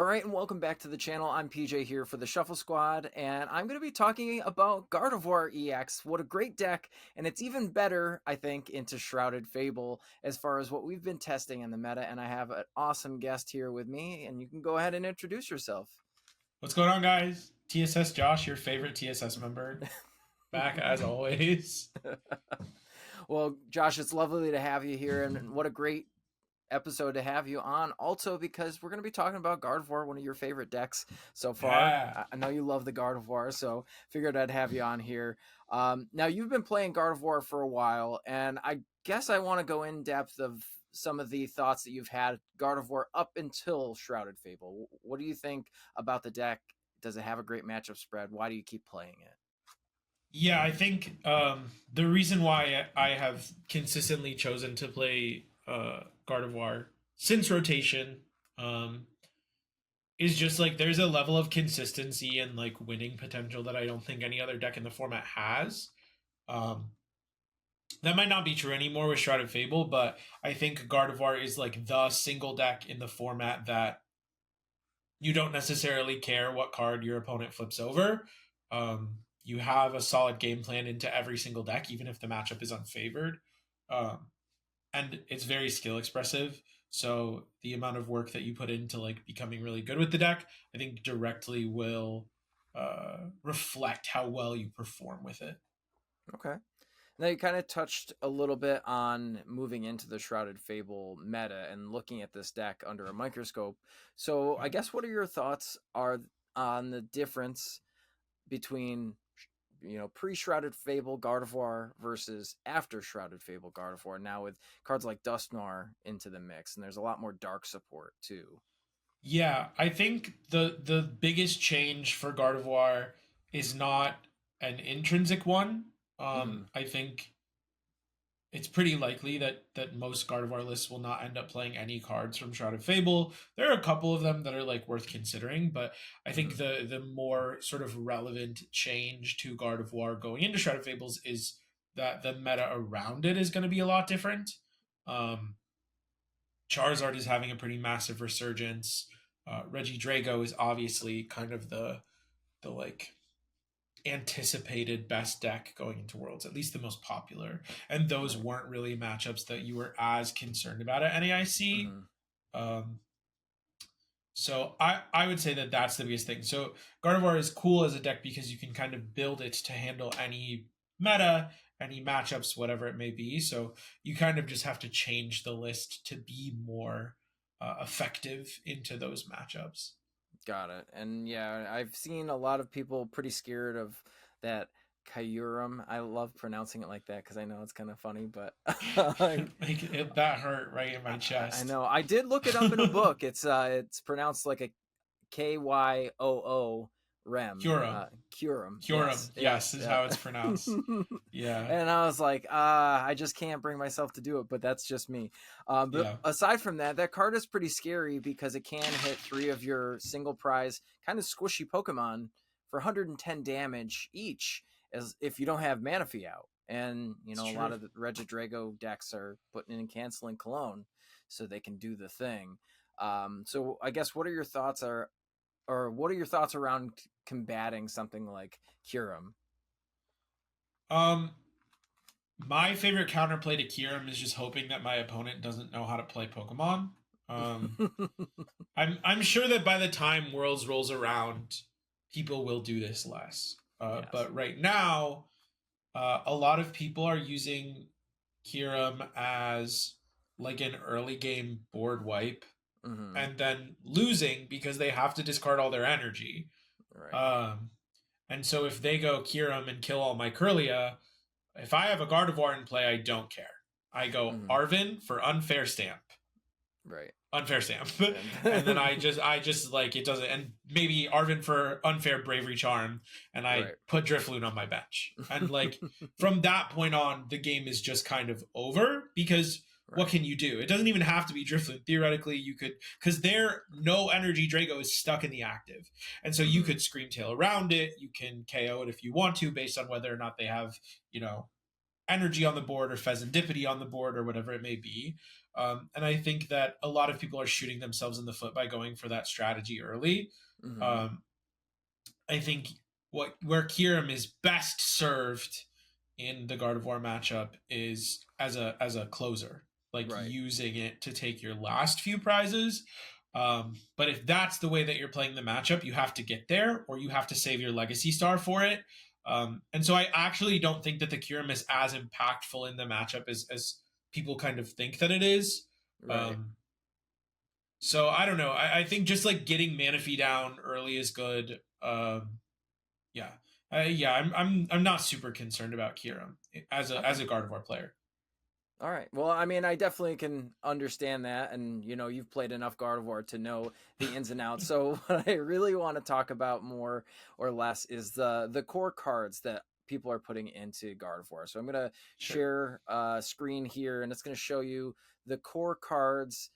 All right, and welcome back to the channel. I'm PJ here for the Shuffle Squad, and I'm going to be talking about Gardevoir EX. What a great deck, and it's even better, I think, into Shrouded Fable as far as what we've been testing in the meta, and I have an awesome guest here with me, and you can go ahead and introduce yourself. What's going on, guys? TSS Josh, your favorite TSS member, back as always. Well, Josh, it's lovely to have you here, and what a great episode to have you on, also because we're going to be talking about Gardevoir, one of your favorite decks so far. Yeah. I know you love the Gardevoir, so figured I'd have you on here. Now, you've been playing Gardevoir for a while, and I guess I want to go in depth of some of the thoughts that you've had Gardevoir up until Shrouded Fable. What do you think about the deck? Does it have a great matchup spread? Why do you keep playing it? Yeah, I think the reason why I have consistently chosen to play Gardevoir since rotation um, is just like there's a level of consistency and like winning potential that I don't think any other deck in the format has. Um, that might not be true anymore with Shrouded Fable, but I think Gardevoir is like the single deck in the format that you don't necessarily care what card your opponent flips over. You have a solid game plan into every single deck, even if the matchup is unfavored. Um, and it's very skill expressive. So the amount of work that you put into like becoming really good with the deck, I think directly will reflect how well you perform with it. Okay. Now you kind of touched a little bit on moving into the Shrouded Fable meta and looking at this deck under a microscope. So I guess what are your thoughts are on the difference between pre-Shrouded Fable Gardevoir versus after Shrouded Fable Gardevoir, now with cards like Dusknoir into the mix, and there's a lot more dark support too. Yeah, I think the biggest change for Gardevoir is not an intrinsic one. Mm-hmm. I think it's pretty likely that most Gardevoir lists will not end up playing any cards from Shroud of Fable. There are a couple of them that are like worth considering, but I think the more sort of relevant change to Gardevoir going into Shroud of Fables is that the meta around it is going to be a lot different. Um, Charizard is having a pretty massive resurgence. Reggie Drago is obviously kind of the like anticipated best deck going into Worlds, at least the most popular. And those weren't really matchups that you were as concerned about at NAIC. Mm-hmm. Um, so I would say that that's the biggest thing. So Gardevoir is cool as a deck because you can kind of build it to handle any meta, any matchups, whatever it may be. So you kind of just have to change the list to be more effective into those matchups. Got it. And yeah, I've seen a lot of people pretty scared of that Kyurem. I love pronouncing it like that because I know it's kind of funny, but That hurt right in my I chest. know. I did look it up in a book. It's pronounced like a Kyoo Rem. Kyurem. Kyurem. Kyurem, Yes. yes, Yes. is Yeah. how it's pronounced. Yeah, And I was like, I just can't bring myself to do it, but that's just me. But yeah, aside from that, that card is pretty scary because it can hit 3 of your single prize kind of squishy Pokemon for 110 damage each, as if you don't have Manaphy out. And it's a lot true. of the Regid Drago decks are putting in canceling Cologne, so they can do the thing. So I guess what are your thoughts or what are your thoughts around combating something like Kyurem? Um, my favorite counterplay to Kyurem is just hoping that my opponent doesn't know how to play Pokemon. Um, I'm sure that by the time Worlds rolls around, people will do this less. Yes. But right now, a lot of people are using Kyurem as like an early game board wipe Mm-hmm. and then losing because they have to discard all their energy. Right. Um, and so if they go Kyurem and kill all my Curlia, if I have a Gardevoir in play, I don't care. I go Mm-hmm. Arvin for unfair stamp. Right. Unfair stamp. And then I just like it doesn't and maybe Arvin for unfair bravery charm and I Right. put Drifloon on my bench. And like from that point on, the game is just kind of over because what Right. can you do? It doesn't even have to be Drifloon. Theoretically, you could because their no energy Drago is stuck in the active. And so you Mm-hmm. could Scream Tail around it, you can KO it if you want to, based on whether or not they have, you know, energy on the board or Pheasantipity on the board or whatever it may be. And I think that a lot of people are shooting themselves in the foot by going for that strategy early. Mm-hmm. Um, I think where Kieran is best served in the Gardevoir matchup is as a closer, like Right. using it to take your last few prizes. But if that's the way that you're playing the matchup, you have to get there, or you have to save your Legacy Star for it. And so I actually don't think that the Kyurem is as impactful in the matchup as people kind of think that it is. Right. Um, so I don't know. I think just like getting Manaphy down early is good. Yeah, yeah. I'm not super concerned about Kyurem Okay. as a Gardevoir player. All right. Well, I mean, I definitely can understand that, and you've played enough Gardevoir to know the ins and outs. So, what I really want to talk about more or less is the core cards that people are putting into Gardevoir. So, I'm gonna Sure. share a screen here, and it's gonna show you the core cards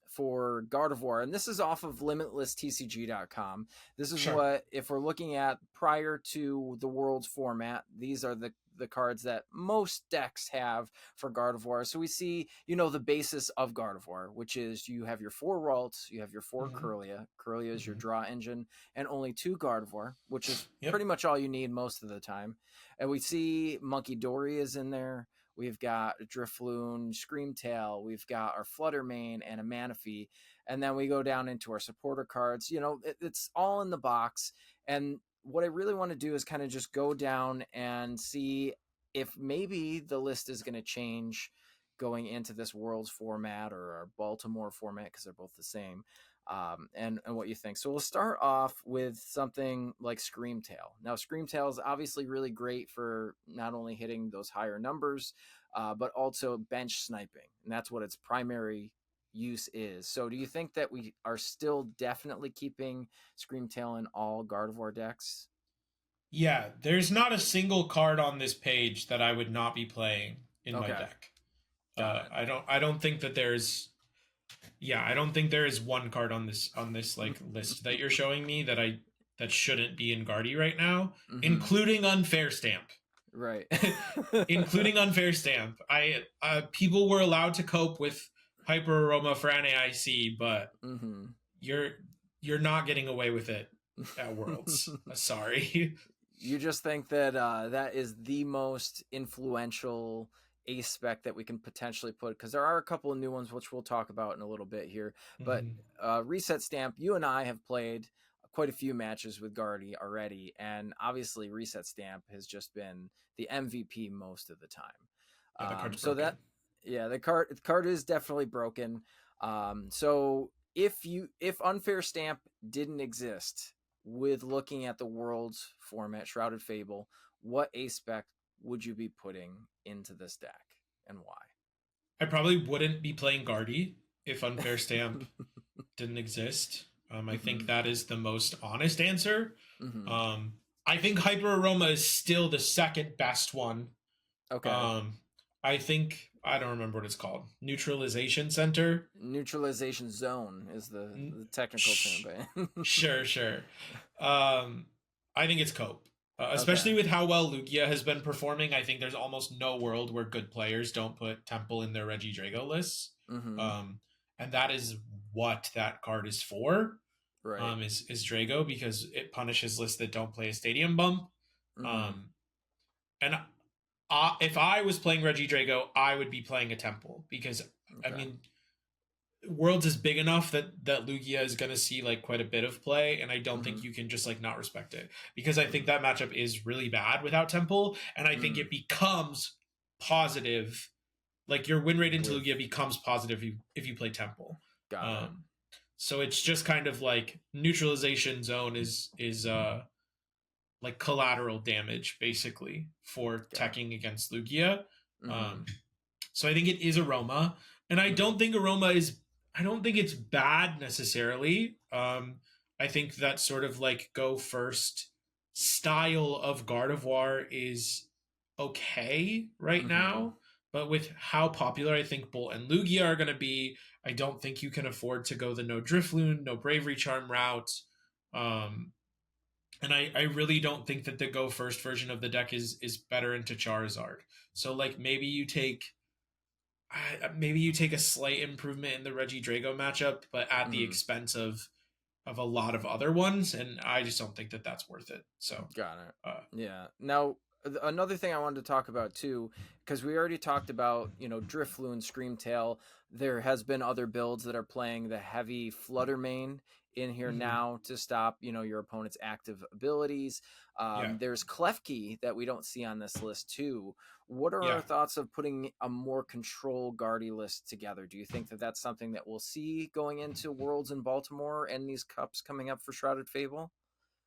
for Gardevoir, and this is off of limitlesstcg.com. This is Sure. what, if we're looking at prior to the Worlds format, these are the cards that most decks have for Gardevoir. So we see, the basis of Gardevoir, which is you have your 4 Ralts, you have your 4 Mm-hmm. Curlia. Curlia is your Mm-hmm. draw engine, and only 2 Gardevoir, which is Yep. pretty much all you need most of the time. And we see Monkey Dory is in there. We've got Drifloon, Screamtail. We've got our Fluttermane and a Manaphy. And then we go down into our supporter cards. It's all in the box. And what I really want to do is kind of just go down and see if maybe the list is going to change going into this Worlds format or our Baltimore format, because they're both the same. And what you think. So we'll start off with something like Screamtail. Now, Screamtail is obviously really great for not only hitting those higher numbers, but also bench sniping. And that's what its primary use is. So do you think that we are still definitely keeping Screamtail in all Gardevoir decks? Yeah, there's not a single card on this page that I would not be playing in my Okay, deck. got it. I don't think that there's yeah, I don't think there is one card on this like list that you're showing me that shouldn't be in Guardy right now, Mm-hmm. including Unfair Stamp. Right. Including Unfair Stamp. I people were allowed to cope with Hyper Aroma for NAIC, but Mm-hmm. you're you're not getting away with it at Worlds. Sorry. You just think that that is the most influential ace spec that we can potentially put, because there are a couple of new ones which we'll talk about in a little bit here. But Mhm. Reset Stamp, you and I have played quite a few matches with Guardy already, and obviously Reset Stamp has just been the MVP most of the time. Yeah, the card's So that, broken. yeah, the card is definitely broken. So if Unfair Stamp didn't exist, with looking at the World's format, Shrouded Fable, what ace spec would you be putting into this deck, and why? I probably wouldn't be playing Guardy if Unfair Stamp didn't exist. I think Mm-hmm. that is the most honest answer. Mm-hmm. Um, I think Hyper Aroma is still the second best one. Okay. Um, I think I don't remember what it's called. Neutralization Center. Neutralization zone is the technical term, but Sure, sure. Um, I think it's Cope. okay. Especially with how well Lugia has been performing, I think there's almost no world where good players don't put Temple in their Reggie Drago lists. Mm-hmm. Um, and that is what that card is for. Right. Is Drago, because it punishes lists that don't play a stadium bump. Mm-hmm. Um, and if I was playing Reggie Drago, I would be playing a Temple because I Okay. mean Worlds is big enough that Lugia is going to see like quite a bit of play, and I don't Mm-hmm. think you can just like not respect it, because I think Mm-hmm. that matchup is really bad without Temple, and I think Mm. it becomes positive. Like your win rate into With Lugia becomes positive if you play Temple. got it. Um, so it's just kind of like neutralization zone is like collateral damage basically for Got teching against Lugia. it. Mm-hmm. Um, so I think it is Aroma, and Mm-hmm. I don't think it's bad necessarily. I think that sort of like go first style of Gardevoir is okay right Mm-hmm. now, but with how popular I think Bolt and Lugia are going to be, I don't think you can afford to go the no Drifloon, no Bravery Charm route. Um, And I really don't think that the go first version of the deck is better into Charizard. So like maybe you take a slight improvement in the Reggie Drago matchup, but at the Mm-hmm. expense of a lot of other ones, and I just don't think that that's worth it. So, Got it. uh, Yeah. Now, another thing I wanted to talk about too, because we already talked about, Drifloon, Screamtail. There has been other builds that are playing the heavy Flutter main in here mhm, now to stop, your opponent's active abilities. yeah, There's Klefki that we don't see on this list too. What are yeah. our thoughts of putting a more control Guardy list together? Do you think that that's something that we'll see going into Worlds in Baltimore and these cups coming up for Shrouded Fable?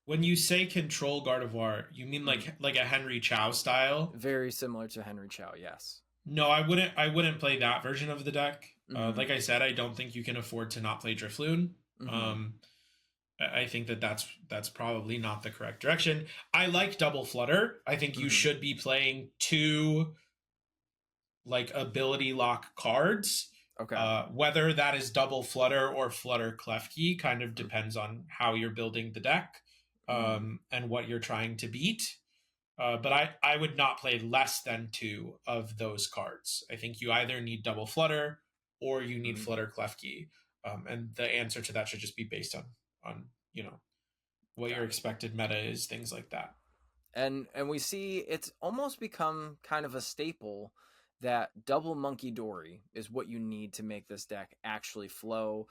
When you say control Gardevoir, you mean Mhm. like a Henry Chow style? Very similar to Henry Chow, yes. No, I wouldn't. I wouldn't play that version of the deck. Mm-hmm. Like I said, I don't think you can afford to not play Drifloon. Mm-hmm. Um, I think that that's probably not the correct direction. I like double flutter. I think you Mm-hmm. should be playing two like ability lock cards. Okay. Whether that is double flutter or flutter Klefki kind of depends on how you're building the deck, Mm-hmm. and what you're trying to beat. But I would not play less than two of those cards. I think you either need double flutter or you need Mm-hmm. flutter Klefki, and the answer to that should just be based on what your Got it. expected meta is, things like that. And we see it's almost become kind of a staple that double monkey dory is what you need to make this deck actually flow.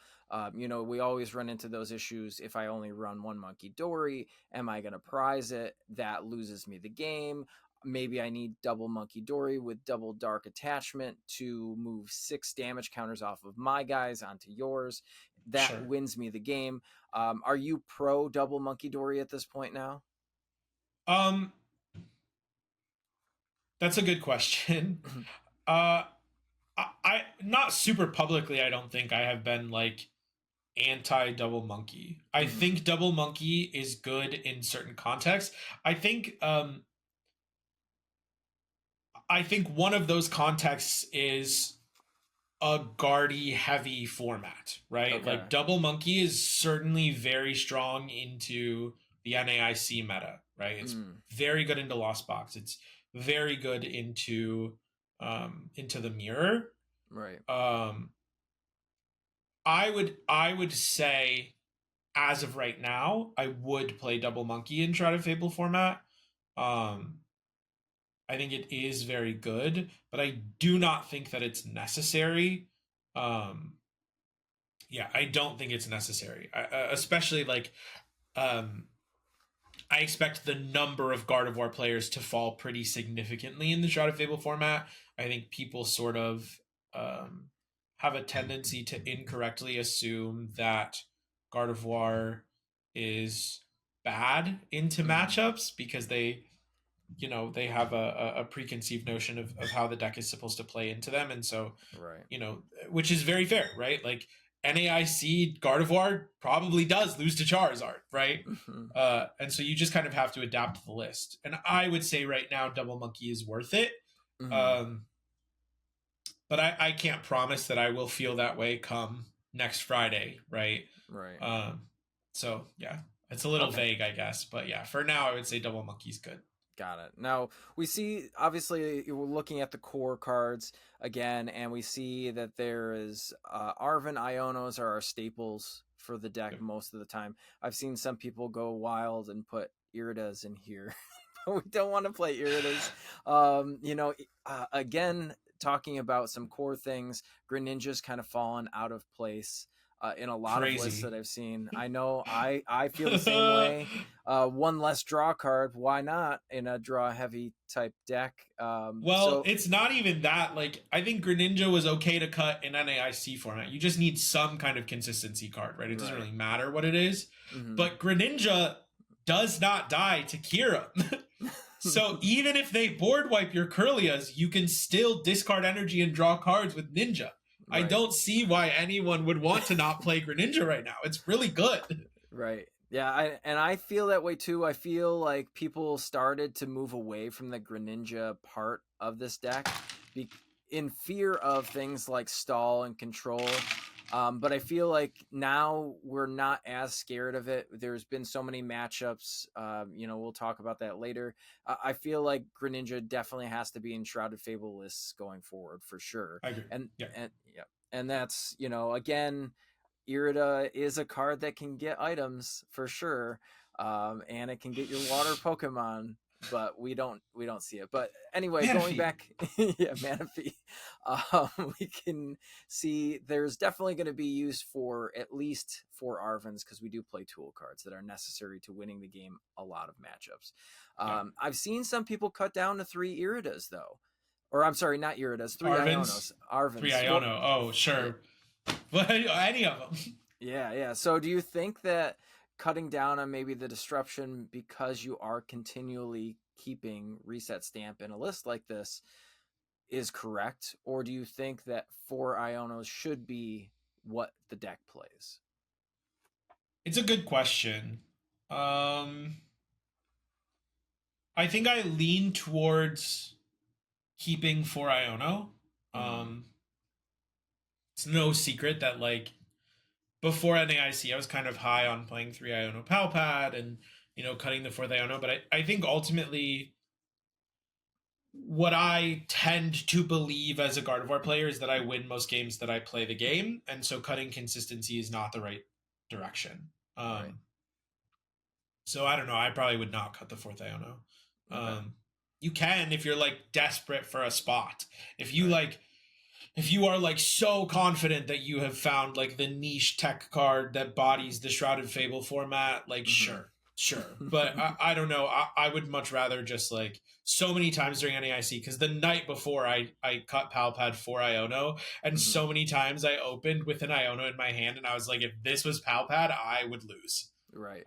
We always run into those issues. If I only run one monkey dory, am I going to prize it? That loses me the game. Maybe I need double monkey dory with double dark attachment to move 6 damage counters off of my guys onto yours. That Sure. wins me the game. Are you pro double monkey dory at this point now? Um, that's a good question. Uh, I not super publicly. I don't think I have been like anti double monkey. I Mm-hmm. think double monkey is good in certain contexts. I think um I think one of those contexts is a guardy heavy format, right? Okay. Like double monkey is certainly very strong into the NAIC meta, right? It's Mm, very good into Lost Box. It's very good into the mirror. right. Um I would say as of right now, I would play double monkey in Shroud of Fable format. Um I think it is very good, but I do not think that it's necessary. Um yeah, I don't think it's necessary. Especially like um I expect the number of Gardevoir players to fall pretty significantly in the Shroud of Fable format. I think people sort of um, have a tendency to incorrectly assume that Gardevoir is bad into Mm, matchups because they have a preconceived notion of how the deck is supposed to play into them, and so right. which is very fair, right? Like NAIC Gardevoir probably does lose to Charizard, right? Mhm, And so you just kind of have to adapt the list. And I would say right now, Double Monkey is worth it. mhm, Um, but I can't promise that I will feel that way come next Friday, right? right. Um, so yeah, it's a little Okay. vague, I guess. But yeah, for now, I would say Double Monkey's good. Got it. Now we see, obviously, we're looking at the core cards again, and we see that there is Arven Ionos are our staples for the deck Yep. most of the time. I've seen some people go wild and put Iridas in here, but we don't want to play Iridas. Again, talking about some core things, Greninja's kind of fallen out of place. In a lot of lists Crazy. that I've seen, I know I feel the same way. One less draw card, why not in a draw heavy type deck? Well, So it's not even that. Like, I think Greninja was okay to cut in NAIC format. You just need some kind of consistency card, right? It doesn't right. really matter what it is. Hmm. But Greninja does not die to Kira. So even if they board wipe your Curlias, you can still discard energy and draw cards with Ninja. I Right. don't see why anyone would want to not play Greninja right now. It's really good. Right. Yeah, I feel that way too. I feel like people started to move away from the Greninja part of this deck be, in fear of things like stall and control. But I feel like now we're not as scared of it. There's been so many matchups. We'll talk about that later. I feel like Greninja definitely has to be in Shrouded Fable lists going forward for sure. I agree. And Yeah. and that's again, Irida is a card that can get items for sure, and it can get your water Pokemon, but we don't see it. But anyway, going back, yeah, Manaphy, we can see there's definitely going to be use for at least 4 Arvins because we do play tool cards that are necessary to winning the game a lot of matchups. I've seen some people cut down to 3 Iridas though. Or I'm sorry, not Iridas, 3 Ionos. Arvins. 3 Iono. Oh, sure. But any of them. Yeah. So do you think that cutting down on maybe the disruption because you are continually keeping Reset Stamp in a list like this is correct? Or do you think that 4 Ionos should be what the deck plays? It's a good question. I think I lean towards keeping 4 Iono. It's no secret that like before NAIC I was kind of high on playing 3 Iono Palpad and cutting the 4th Iono, but I think ultimately what I tend to believe as a Gardevoir player is that I win most games that I play the game, and so cutting consistency is not the right direction. Right. So I don't know. I probably would not cut the 4th Iono. Okay. You can if you're like desperate for a spot. If you if you are like so confident that you have found like the niche tech card that bodies the Shrouded Fable format, like sure. But I don't know. I would much rather just like so many times during NAIC, because the night before I cut Palpad 4 Iono, and so many times I opened with an Iono in my hand and I was like, if this was Palpad, I would lose. Right.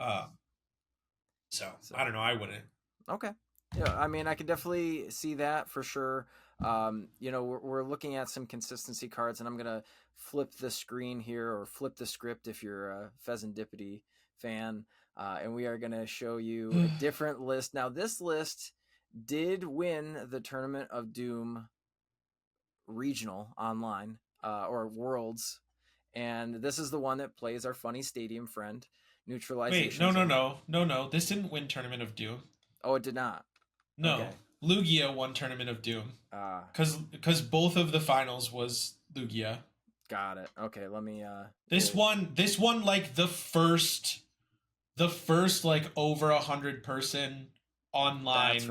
So I don't know. I wouldn't. Okay. Yeah, I mean, I can definitely see that for sure. We're looking at some consistency cards, and I'm going to flip the screen here, or flip the script if you're a Pheasantipity fan, and we are going to show you a different list. Now, this list did win the Tournament of Doom regional online, or Worlds, and this is the one that plays our funny stadium friend, Neutralization. Wait, no. This didn't win Tournament of Doom. Oh, it did not. No, okay. Lugia won Tournament of Doom. Because both of the finals was Lugia. Got it. Okay, let me. This one like the first like over 100-person online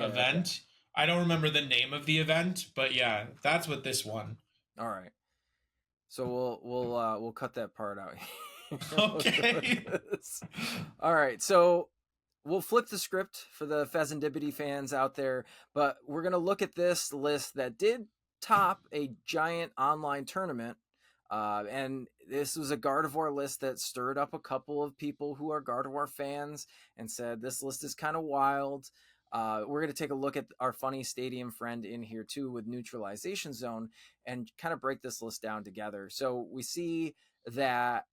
event. I don't remember the name of the event, but yeah, that's what this one. All right. So we'll cut that part out. Okay. All right. So we'll flip the script for the Pheasantipity fans out there, but we're going to look at this list that did top a giant online tournament. And this was a Gardevoir list that stirred up a couple of people who are Gardevoir fans and said, this list is kind of wild. We're going to take a look at our funny stadium friend in here too with Neutralization Zone and kind of break this list down together. So we see that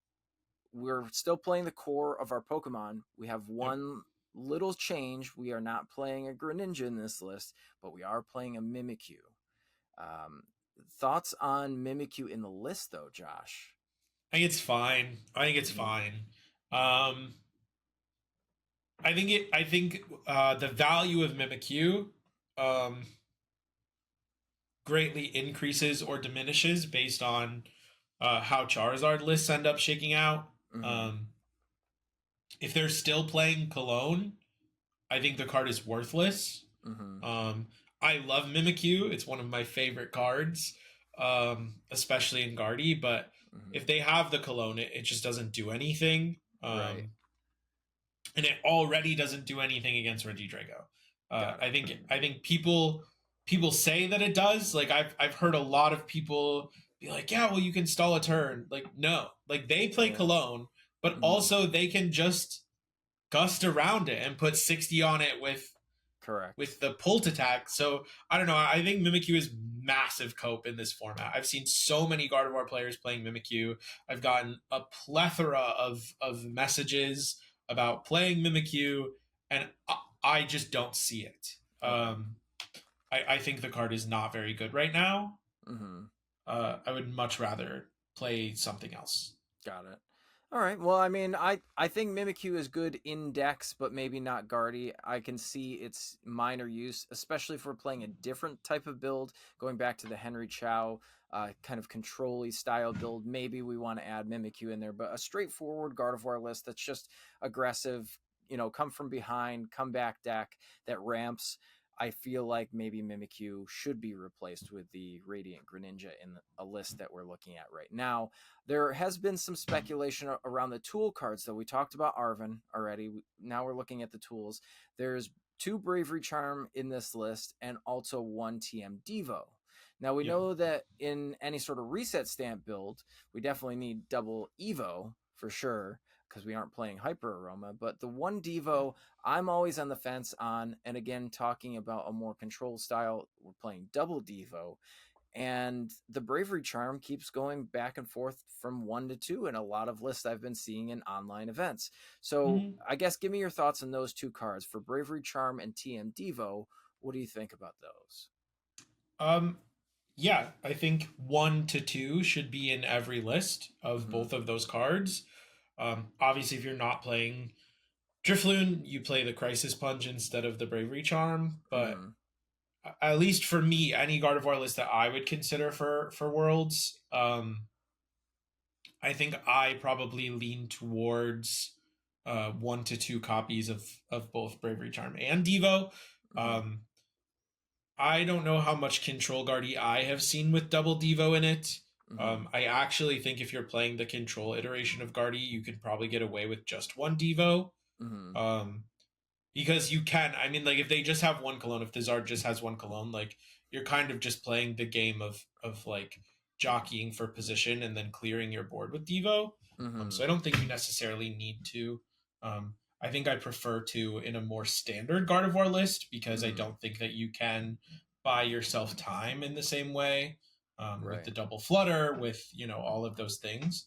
we're still playing the core of our Pokemon. We have one little change. We are not playing a Greninja in this list, but we are playing a Mimikyu. Thoughts on Mimikyu in the list, though, Josh? I think it's fine. I think the value of Mimikyu greatly increases or diminishes based on how Charizard lists end up shaking out. If they're still playing Cologne, I think the card is worthless. I love Mimikyu. It's one of my favorite cards, especially in Guardy. But if they have the Cologne, it just doesn't do anything. Right. And it already doesn't do anything against Regid Drago. I think people say that it does. Like I've heard a lot of people be like, yeah, well, you can stall a turn. Like, no. Like they play Cologne, but also they can just gust around it and put 60 on it with the Pult attack. So I don't know. I think Mimikyu is massive cope in this format. I've seen so many Gardevoir players playing Mimikyu. I've gotten a plethora of messages about playing Mimikyu, and I just don't see it. I think the card is not very good right now. I would much rather play something else. Got it. All right. Well, I mean, I think Mimikyu is good in decks, but maybe not Guardy. I can see its minor use, especially if we're playing a different type of build, going back to the Henry Chow kind of control-y style build. Maybe we want to add Mimikyu in there, but a straightforward Gardevoir list that's just aggressive, come from behind, come back deck that ramps. I feel like maybe Mimikyu should be replaced with the Radiant Greninja in a list that we're looking at right now. There has been some speculation around the tool cards, though. We talked about Arven already. Now we're looking at the tools. There's 2 Bravery Charm in this list and also 1 TM Devo. Now we know that in any sort of reset stamp build, we definitely need double Evo for sure, because we aren't playing Hyper Aroma. But the 1 Devo, I'm always on the fence on. And again, talking about a more control style, we're playing double Devo. And the Bravery Charm keeps going back and forth from 1 to 2 in a lot of lists I've been seeing in online events. So I guess give me your thoughts on those 2 cards for Bravery Charm and TM Devo. What do you think about those? Yeah, I think 1 to 2 should be in every list of both of those cards. Obviously, if you're not playing Drifloon, you play the Crisis Punch instead of the Bravery Charm. But at least for me, any Gardevoir list that I would consider for Worlds, I think I probably lean towards 1 to 2 copies of both Bravery Charm and Devo. I don't know how much Control Guardy I have seen with double Devo in it. I actually think if you're playing the Control iteration of Guardy, you could probably get away with just 1 Devo. Because you can, I mean, like, if they just have 1 cologne, if the Zard just has 1 cologne, like, you're kind of just playing the game of like, jockeying for position and then clearing your board with Devo. So I don't think you necessarily need to. I think I prefer to in a more standard Gardevoir list, because I don't think that you can buy yourself time in the same way with the double flutter, with, all of those things.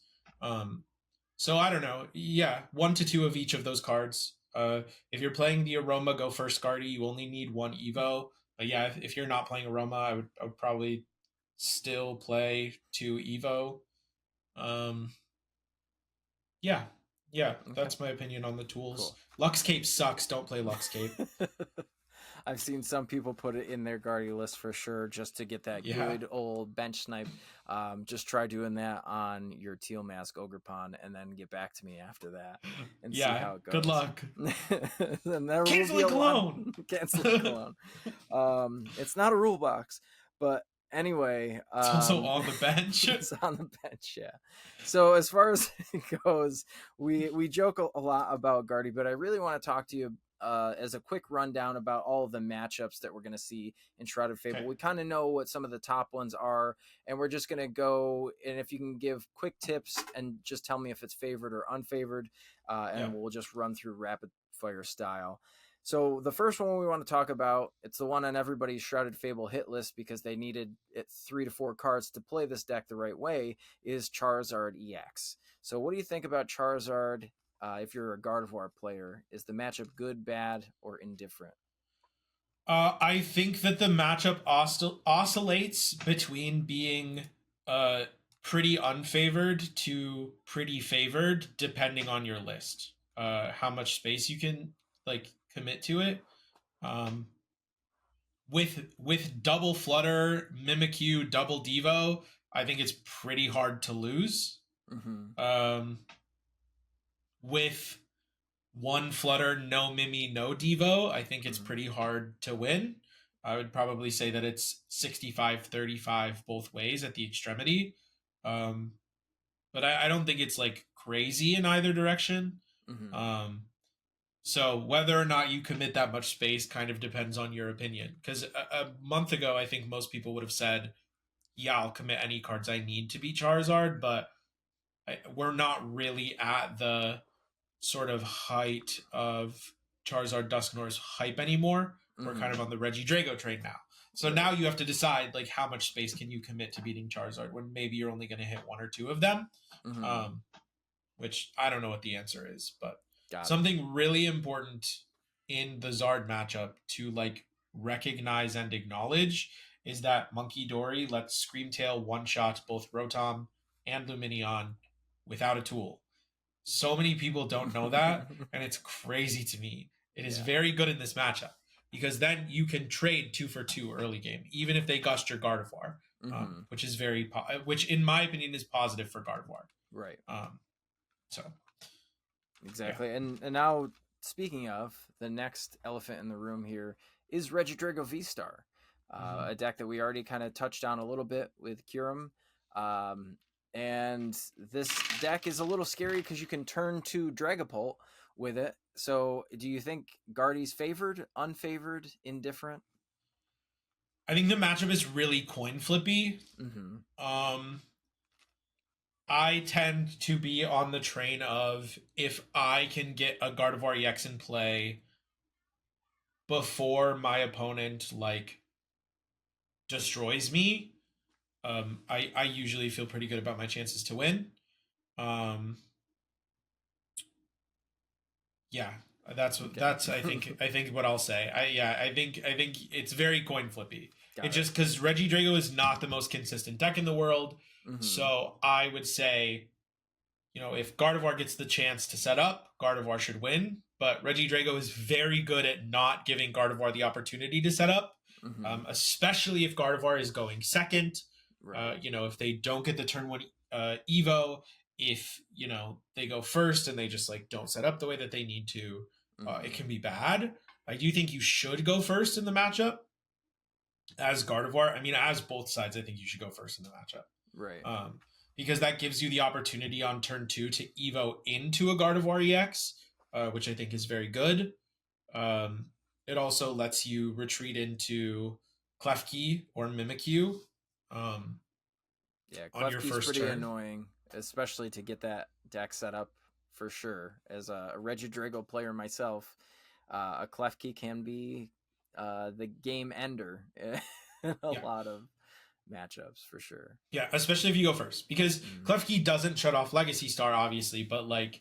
So I don't know. Yeah, 1 to 2 of each of those cards. If you're playing the Aroma Go First Guardy, you only need 1 Evo. But yeah, if you're not playing Aroma, I would probably still play 2 Evo. Yeah, okay. That's my opinion on the tools. Cool. Luxcape sucks. Don't play Luxcape. I've seen some people put it in their Guardy list for sure, just to get that good old bench snipe. Just try doing that on your Teal Mask Ogerpon and then get back to me after that and see how it goes. Good luck. Cancel the cologne. Cancel the cologne. It's not a rule box, but anyway, it's also on the bench. It's on the bench, yeah. So as far as it goes, we joke a lot about Guardy, but I really want to talk to you as a quick rundown about all of the matchups that we're going to see in Shrouded Fable. Okay. We kind of know what some of the top ones are, and we're just going to go, and if you can give quick tips and just tell me if it's favored or unfavored, and we'll just run through rapid fire style. So the first one we want to talk about, it's the one on everybody's Shrouded Fable hit list because they needed 3 to 4 cards to play this deck the right way, is Charizard EX. So what do you think about Charizard? If you're a Gardevoir player, is the matchup good, bad, or indifferent? I think that the matchup oscillates between being pretty unfavored to pretty favored, depending on your list. How much space you can commit to it. With double flutter, Mimikyu, double Devo, I think it's pretty hard to lose. With 1 flutter, no Mimi, no Devo, I think it's pretty hard to win. I would probably say that it's 65-35 both ways at the extremity. But I don't think it's crazy in either direction. So whether or not you commit that much space kind of depends on your opinion. Because a month ago, I think most people would have said, yeah, I'll commit any cards I need to be Charizard, but we're not really at the sort of height of Charizard Dusknoir's hype anymore. We're kind of on the Regid Drago train now. So now you have to decide how much space can you commit to beating Charizard when maybe you're only going to hit 1 or 2 of them. Which I don't know what the answer is, but something really important in the Zard matchup to recognize and acknowledge is that Monkey Dory lets Screamtail one-shot both Rotom and Lumineon without a tool. So many people don't know that, and it's crazy to me. It is very good in this matchup because then you can trade 2 for 2 early game, even if they gust your Gardevoir, which is which in my opinion is positive for Gardevoir. Right. So exactly, and now speaking of, the next elephant in the room here is Regid Drago V-Star, a deck that we already kind of touched on a little bit with Kyurem. And this deck is a little scary because you can turn to Dragapult with it. So do you think Guardy's favored, unfavored, indifferent? I think the matchup is really coin flippy. I tend to be on the train of, if I can get a Gardevoir EX in play before my opponent like destroys me, I usually feel pretty good about my chances to win. Yeah, that's I think what I'll say. I think it's very coin flippy. It's just because Regid Drago is not the most consistent deck in the world. So I would say, if Gardevoir gets the chance to set up, Gardevoir should win. But Regid Drago is very good at not giving Gardevoir the opportunity to set up, especially if Gardevoir is going second. Right. If they don't get the turn 1 Evo, if they go first and they just like don't set up the way that they need to, it can be bad. I do think you should go first in the matchup as Gardevoir. I mean, as both sides, I think you should go first in the matchup. Right. Because that gives you the opportunity on turn 2 to Evo into a Gardevoir EX, which I think is very good. It also lets you retreat into Klefki or Mimikyu. Klefki's pretty annoying, especially to get that deck set up for sure. As a Regid Drago player myself, a Klefki can be the game ender in a lot of matchups for sure. Yeah, especially if you go first, because Klefki doesn't shut off Legacy Star, obviously, but like,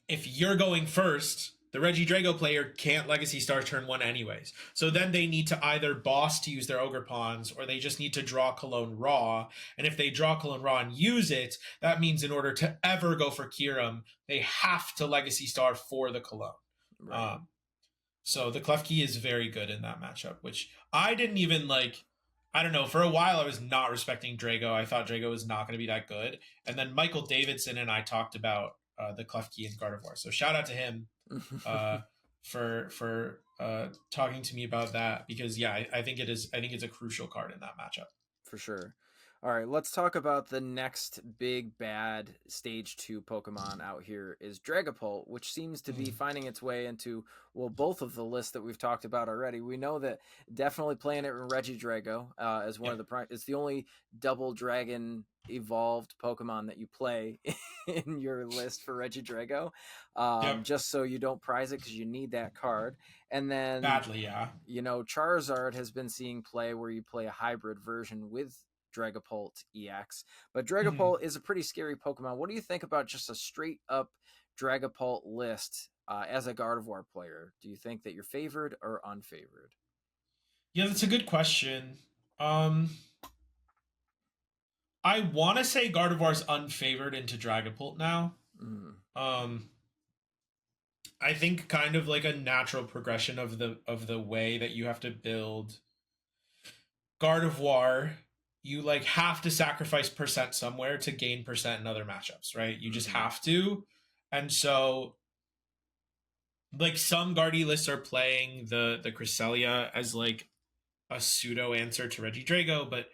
if you're going first, the Regid Drago player can't Legacy Star turn 1 anyways. So then they need to either boss to use their Ogre Pawns, or they just need to draw Cologne Raw. And if they draw Cologne Raw and use it, that means in order to ever go for Kyurem, they have to Legacy Star for the Cologne. Right. So the Klefki is very good in that matchup, which I didn't even like. I don't know. For a while, I was not respecting Drago. I thought Drago was not going to be that good. And then Michael Davidson and I talked about the Klefki and Gardevoir. So shout out to him for talking to me about that, because I think it's a crucial card in that matchup. For sure. All right, let's talk about the next big bad stage 2 Pokemon out here is Dragapult, which seems to be finding its way into, well, both of the lists that we've talked about already. We know that definitely playing it in Regid Drago as one of the it's the only double dragon evolved Pokemon that you play in your list for Regid Drago, just so you don't prize it because you need that card. And then badly, Charizard has been seeing play where you play a hybrid version with Dragapult EX, but Dragapult is a pretty scary Pokemon. What do you think about just a straight up Dragapult list as a Gardevoir player? Do you think that you're favored or unfavored? Yeah, that's a good question. I want to say Gardevoir's unfavored into Dragapult now. I think kind of like a natural progression of the way that you have to build Gardevoir, you like have to sacrifice percent somewhere to gain percent in other matchups, right? You just have to. And so like some Guardy lists are playing the Cresselia as like a pseudo answer to Regid Drago, but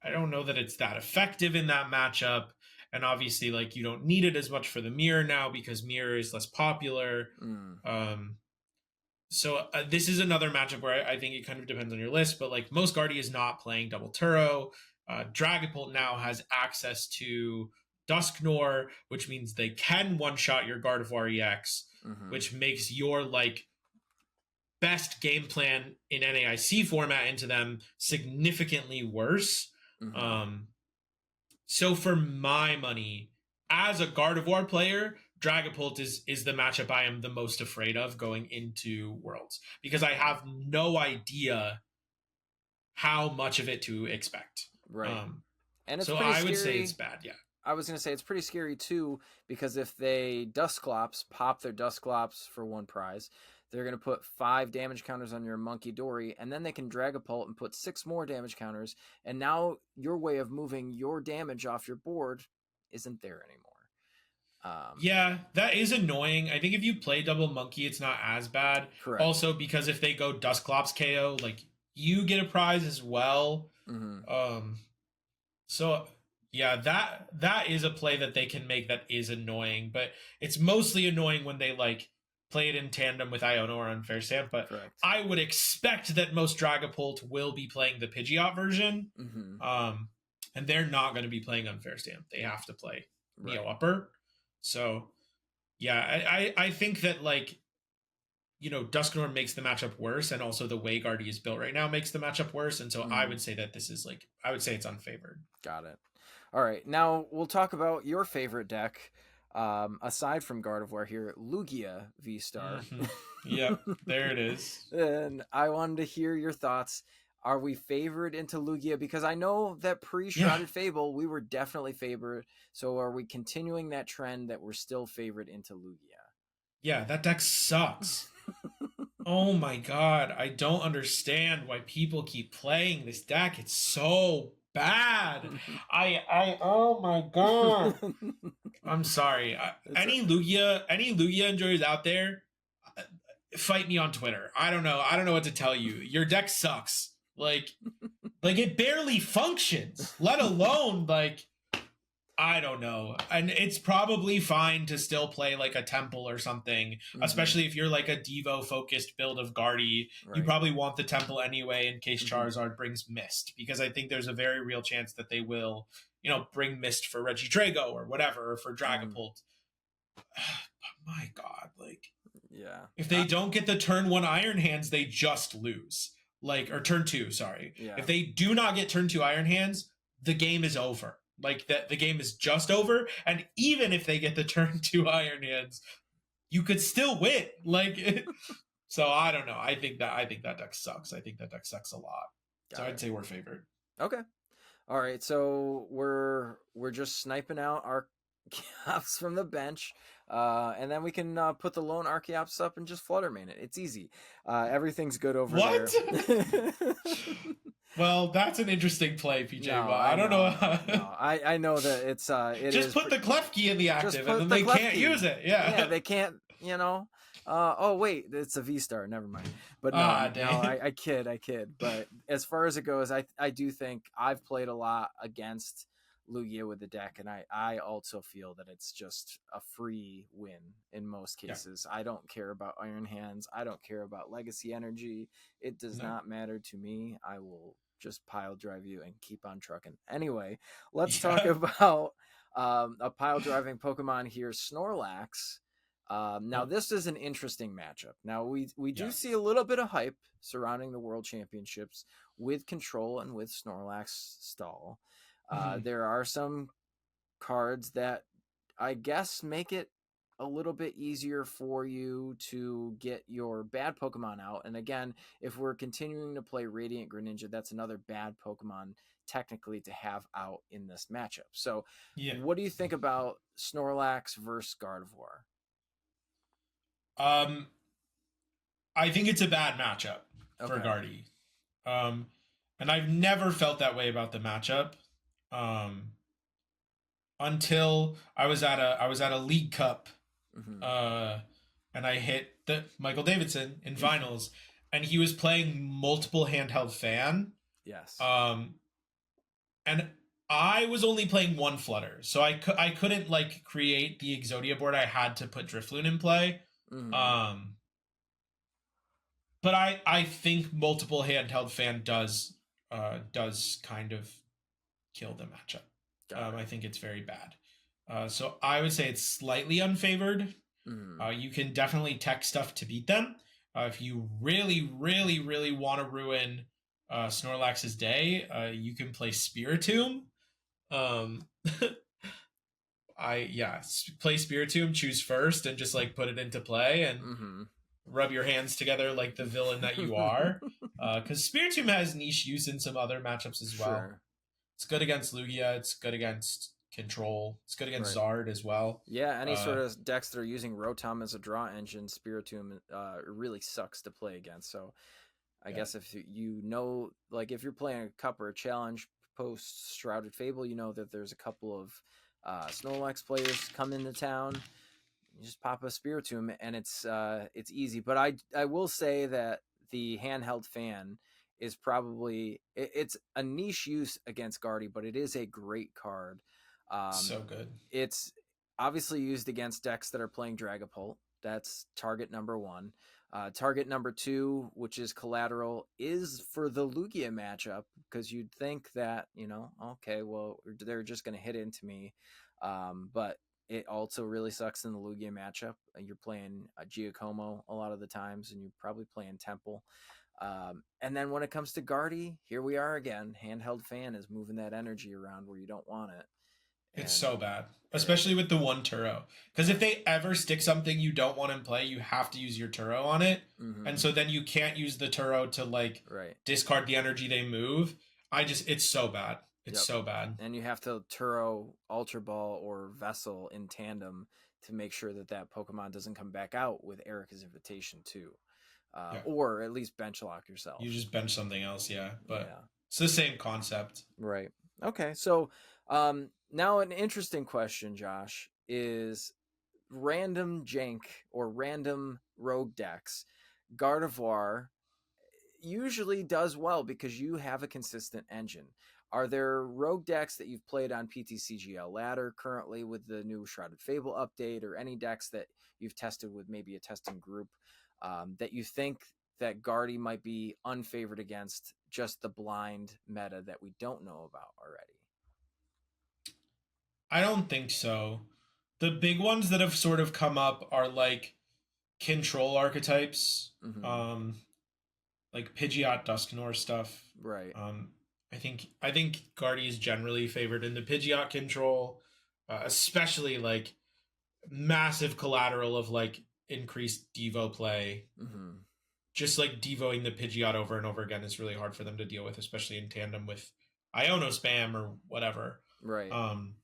I don't know that it's that effective in that matchup. And obviously like you don't need it as much for the Mirror now because Mirror is less popular. So this is another matchup where I think it kind of depends on your list, but like most Guardy is not playing double Turo. Dragapult now has access to Dusknoir, which means they can one-shot your Gardevoir EX, which makes your like best game plan in NAIC format into them significantly worse. So for my money, as a Gardevoir player, Dragapult is the matchup I am the most afraid of going into Worlds, because I have no idea how much of it to expect. Right. And it's So pretty I would say it's scary. bad. Yeah. I was going to say it's pretty scary too, because if they Dusclops, pop their Dusclops for 1 prize, they're going to put 5 damage counters on your Monkey Dory, and then they can Dragapult and put 6 more damage counters, and now your way of moving your damage off your board isn't there anymore. Yeah, that is annoying. I think if you play double monkey, it's not as bad. Correct. Also, because if they go Dusclops KO, like you get a prize as well. Mm-hmm. So yeah, that is a play that they can make that is annoying, but it's mostly annoying when they like play it in tandem with Iono or Unfair Stamp. But Correct. I would expect that most Dragapult will be playing the Pidgeot version. Mm-hmm. And they're not going to be playing Unfair Stamp. They have to play Neo Right. Upper. So yeah, I think that like, you know, Dusknoir makes the matchup worse, and also the way Guardy is built right now makes the matchup worse. And so I would say that this is like, I would say it's unfavored. Got it. All right, now we'll talk about your favorite deck. Aside from Gardevoir here, Lugia V-Star. Mm-hmm. Yep, there it is. And I wanted to hear your thoughts. Are we favored into Lugia? Because I know that pre-Shrouded Fable, we were definitely favored. So are we continuing that trend that we're still favored into Lugia? Yeah, that deck sucks. Oh my god, I don't understand why people keep playing this deck. It's so bad. Oh my god. I'm sorry. Any Lugia enjoyers out there, fight me on Twitter. I don't know what to tell you. Your deck sucks. Like it barely functions, let alone like, I don't know. And it's probably fine to still play like a Temple or something, especially if you're like a Devo focused build of Guardy. Right. You probably want the Temple anyway in case Charizard brings Mist, because I think there's a very real chance that they will, you know, bring Mist for Regid Drago or whatever, or for Dragapult. My god, like, yeah. If they don't get the turn 1 Iron Hands, they just lose. Like, or turn 2, sorry. Yeah. If they do not get turn 2 Iron Hands, the game is over. Like, the game is just over. And even if they get the turn 2 Iron Hands, you could still win. Like, so I don't know. I think that deck sucks. I think that deck sucks a lot. So I'd say we're favored. Okay. All right. So we're just sniping out our Archeops from the bench, and then we can put the lone Archeops up and just flutter main it. It's easy. Everything's good over there. Well, that's an interesting play, PJ. No, I don't know. No, I know that it's it just put the Klefki in the active, and then they can't use it. Yeah, they can't. You know. Oh wait, it's a V-Star. Never mind. But no, I kid. But as far as it goes, I do think I've played a lot against Lugia with the deck, and I also feel that it's just a free win in most cases. Yeah. I don't care about Iron Hands. I don't care about Legacy Energy. It does not matter to me. I will just pile drive you and keep on trucking. Anyway, let's talk about a pile driving Pokemon here, Snorlax. Now this is an interesting matchup. Now we do see a little bit of hype surrounding the World Championships with Control and with Snorlax stall. There are some cards that I guess make it a little bit easier for you to get your bad Pokemon out. And again, if we're continuing to play Radiant Greninja, that's another bad Pokemon technically to have out in this matchup. So what do you think about Snorlax versus Gardevoir? I think it's a bad matchup for Guardy. And I've never felt that way about the matchup. Until I was at a League Cup, and I hit the Michael Davidson in finals, and he was playing multiple handheld fan. Yes. And I was only playing one Flutter, so I couldn't like create the Exodia board. I had to put Drifloon in play. But I think multiple handheld fan does kind of kill the matchup. I think it's very bad. So I would say it's slightly unfavored. You can definitely tech stuff to beat them. If you really, really, really want to ruin Snorlax's day, you can play Spiritomb. Play Spiritomb, choose first, and just like put it into play and rub your hands together like the villain that you are. Because Spiritomb has niche use in some other matchups as well. Sure. It's good against Lugia. It's good against Control. It's good against Right. Zard as well. Yeah, any Uh, sort of decks that are using Rotom as a draw engine, Spiritomb really sucks to play against. So I yeah. guess if you know, like if you're playing a cup or a challenge post Shrouded Fable, you know that there's a couple of Snorlax players come into town. You just pop a Spiritomb and it's easy. But I will say that the handheld fan is probably it's a niche use against Guardy, but it is a great card. So good. It's obviously used against decks that are playing Dragapult. That's target number one. Target number two, which is collateral, is for the Lugia matchup because you'd think that, okay, well, they're just going to hit into me. But it also really sucks in the Lugia matchup. You're playing Giacomo a lot of the times, and you're probably playing Temple. And then when it comes to Guardy, here we are again. Handheld fan is moving that energy around where you don't want it. It's And so bad, it, especially with the one Turo. Because if they ever stick something you don't want in play, you have to use your Turo on it, and so then you can't use the Turo to like right. discard the energy they move. It's so bad. It's Yep. so bad. And you have to Turo, Ultra Ball, or Vessel in tandem to make sure that that Pokemon doesn't come back out with Erica's Invitation too. Yeah. Or at least bench lock yourself. You just bench something else, yeah. But Yeah. it's the same concept. Right. Okay. So now an interesting question, Josh, is random jank or random rogue decks. Gardevoir usually does well because you have a consistent engine. Are there rogue decks that you've played on PTCGL ladder currently with the new Shrouded Fable update, or any decks that you've tested with maybe a testing group that you think that Guardy might be unfavored against just the blind meta that we don't know about already? I don't think so. The big ones that have sort of come up are like control archetypes, Mm-hmm. like Pidgeot, Dusknoir stuff. Right. I think Guardy is generally favored in the Pidgeot control, especially like massive collateral of like increased Devo play. Mm-hmm. Just like Devoing the Pidgeot over and over again is really hard for them to deal with, especially in tandem with Iono spam or whatever. Right. Um,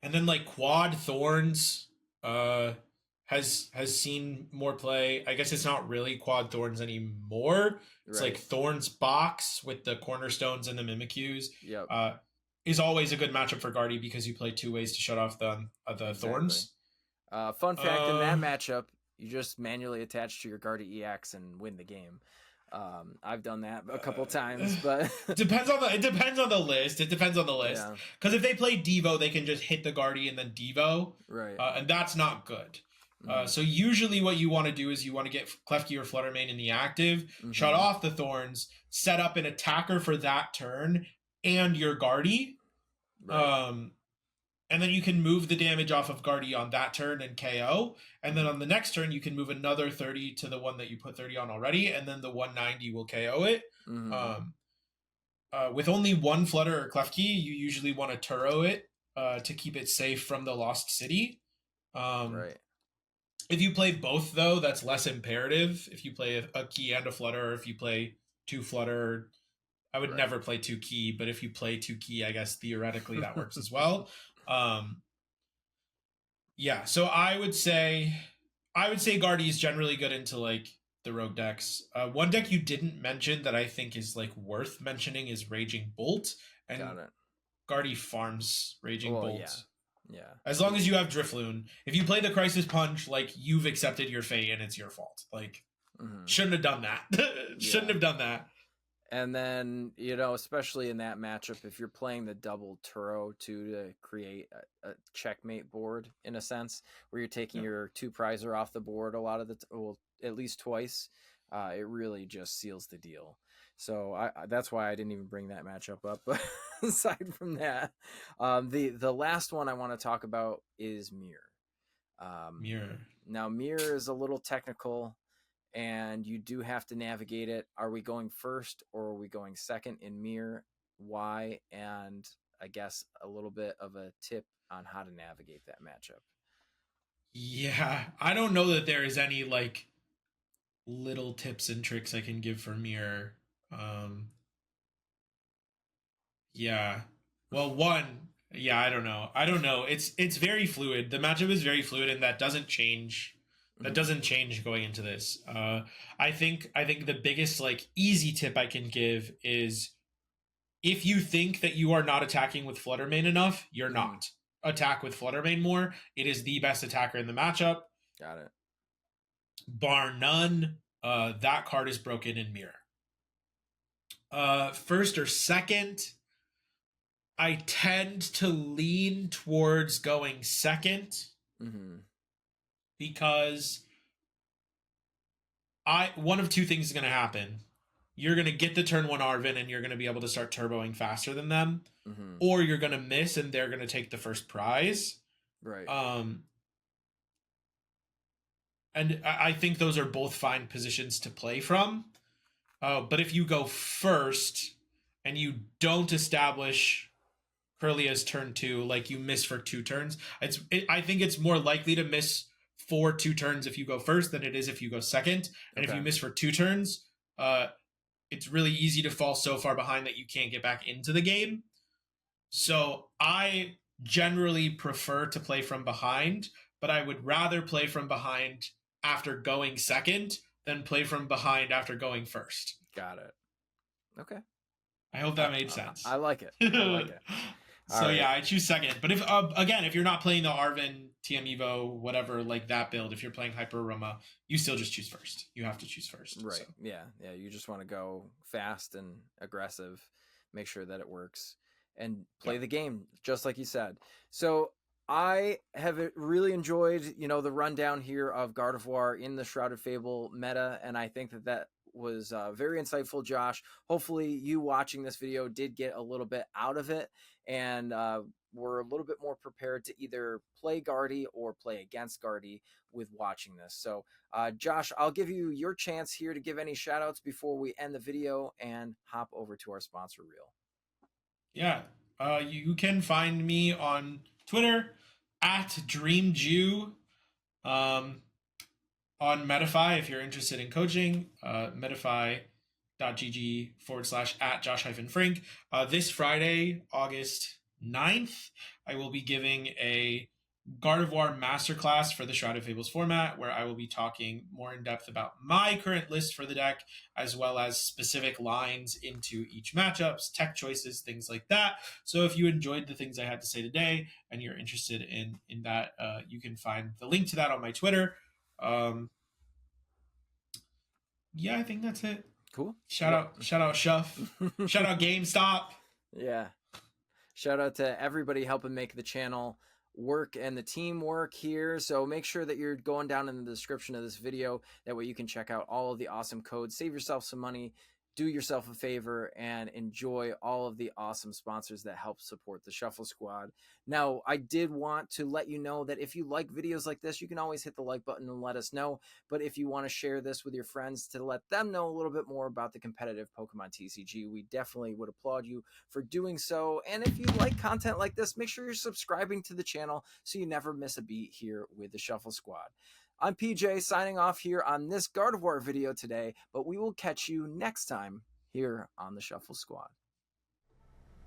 and then like Quad Thorns has seen more play. I guess it's not really Quad Thorns anymore. It's Right. like Thorns box with the cornerstones and the Mimikyus. Yep. Is always a good matchup for Guardy because you play two ways to shut off the Exactly. Thorns. Fun fact: in that matchup, you just manually attach to your Guardy EX and win the game. I've done that a couple times, but it depends on the list. It depends on the list. Yeah. Because if they play Devo, they can just hit the Guardy and then Devo, right. And that's not good. So usually what you want to do is you want to get Klefki or Fluttermane in the active, shut off the Thorns, set up an attacker for that turn and your Guardy. Right. And then you can move the damage off of Guardy on that turn and KO. And then on the next turn, you can move another 30 to the one that you put 30 on already, and then the 190 will KO it. With only one Flutter or Klefki, you usually want to Turo it to keep it safe from the Lost City. Right. If you play both, though, that's less imperative. If you play a Key and a Flutter, or if you play two Flutter, I would never play two Key, but if you play two Key, I guess theoretically that works as well. Yeah, so I would say Guardy is generally good into like the rogue decks. One deck you didn't mention that I think is like worth mentioning is Raging Bolt, and Got it. Guardy farms Raging Bolt. Yeah. As long as you have Drifloon. If you play the Crisis Punch, like you've accepted your fate and it's your fault. Like shouldn't have done that. Shouldn't have done that. And then, especially in that matchup, if you're playing the double Turo too to create a checkmate board, in a sense, where you're taking your two prizer off the board a lot of well, at least twice, it really just seals the deal. So that's why I didn't even bring that matchup up. But aside from that, the last one I want to talk about is Mirror. Mirror. Now, Mirror is a little technical, and you do have to navigate it. Are we going first or are we going second in Mirror? Why? And I guess a little bit of a tip on how to navigate that matchup. Yeah, I don't know that there is any like little tips and tricks I can give for Mirror. Yeah. Well, one, yeah, I don't know. I don't know. It's very fluid. The matchup is very fluid, and that doesn't change. That doesn't change going into this. I think the biggest like easy tip I can give is if you think that you are not attacking with Fluttermane enough, you're not. Attack with Fluttermane more. It is the best attacker in the matchup. Got it. Bar none. That card is broken in Mirror. First or second, I tend to lean towards going second because one of two things is going to happen. You're going to get the turn 1 Arven and you're going to be able to start turboing faster than them, or you're going to miss and they're going to take the first prize. Right. And I think those are both fine positions to play from. But if you go first and you don't establish Kirlia's turn 2, like you miss for 2 turns, I think it's more likely to miss for 2 turns if you go first than it is if you go second. And if you miss for 2 turns, it's really easy to fall so far behind that you can't get back into the game. So I generally prefer to play from behind, but I would rather play from behind after going second than play from behind after going first. Got it. Okay. I hope that made sense. I like it. I like it. So right. Yeah, I choose second. But if again, if you're not playing the Arven, TM Evo, whatever, like that build, if you're playing Hyper Aroma, you still just choose first. You have to choose first. Right. So. Yeah. Yeah. You just want to go fast and aggressive, make sure that it works, and play the game, just like you said. So I have really enjoyed, the rundown here of Gardevoir in the Shrouded Fable meta, and I think that was very insightful, Josh. Hopefully you watching this video did get a little bit out of it, and we're a little bit more prepared to either play Guardy or play against Guardy with watching this. So Josh, I'll give you your chance here to give any shout outs before we end the video and hop over to our sponsor reel. Yeah, you can find me on Twitter at DreamJew, on Medify if you're interested in coaching, medify.gg/at Josh-Frink. This Friday, August 9th, I will be giving a Gardevoir Masterclass for the Shrouded Fables format, where I will be talking more in depth about my current list for the deck, as well as specific lines into each matchups, tech choices, things like that. So if you enjoyed the things I had to say today and you're interested in that, you can find the link to that on my Twitter. Yeah, I think that's it. Cool. Shout out Shuff. Shout out GameStop. Yeah. Shout out to everybody helping make the channel work and the teamwork here. So make sure that you're going down in the description of this video. That way you can check out all of the awesome codes, save yourself some money, do yourself a favor, and enjoy all of the awesome sponsors that help support the Shuffle Squad. Now, I did want to let you know that if you like videos like this, you can always hit the like button and let us know. But if you want to share this with your friends to let them know a little bit more about the competitive Pokemon TCG, we definitely would applaud you for doing so. And if you like content like this, make sure you're subscribing to the channel so you never miss a beat here with the Shuffle Squad. I'm PJ signing off here on this Gardevoir video today, but we will catch you next time here on the Shuffle Squad.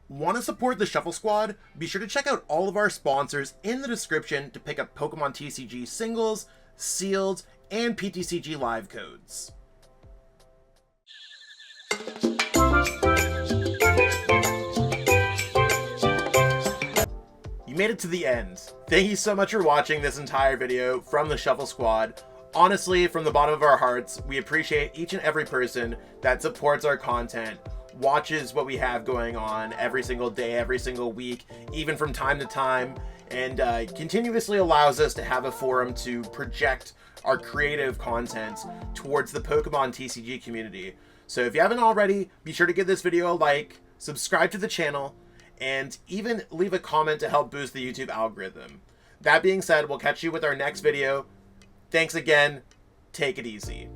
Want to support the Shuffle Squad? Be sure to check out all of our sponsors in the description to pick up Pokemon TCG singles, sealed, and PTCG live codes. You made it to the end. Thank you so much for watching this entire video from the Shuffle Squad. Honestly, from the bottom of our hearts, we appreciate each and every person that supports our content, watches what we have going on every single day, every single week, even from time to time, and continuously allows us to have a forum to project our creative content towards the Pokemon TCG community. So if you haven't already, be sure to give this video a like, subscribe to the channel, and even leave a comment to help boost the YouTube algorithm. That being said, we'll catch you with our next video. Thanks again. Take it easy.